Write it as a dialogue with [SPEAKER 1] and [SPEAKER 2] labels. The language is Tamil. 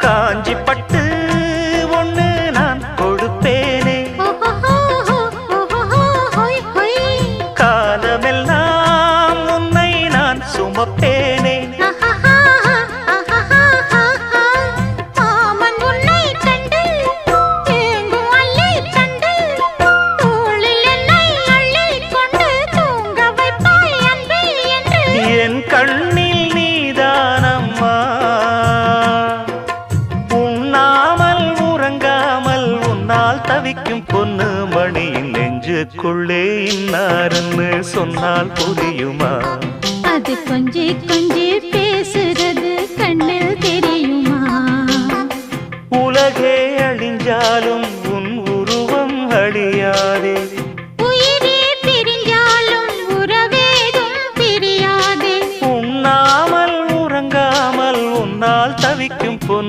[SPEAKER 1] காஞ்சி பட்டு ஒண்ணு நான் கொடுப்பேனே, காலமெல்லாம் உன்னை நான் சுமப்பேனே. என் கண்ணில் நீதானம்மா, உண்ணாமல் உறங்காமல் உன்னால் தவிக்கும் பொண்ணு மணியின் நெஞ்சுக்குள்ளே இன்னாருன்னு சொன்னால் புரியுமா?
[SPEAKER 2] அது கொஞ்சி கொஞ்சி பேசுறது கண்ணில் தெரியுமா?
[SPEAKER 1] உலகே அழிஞ்சாலும்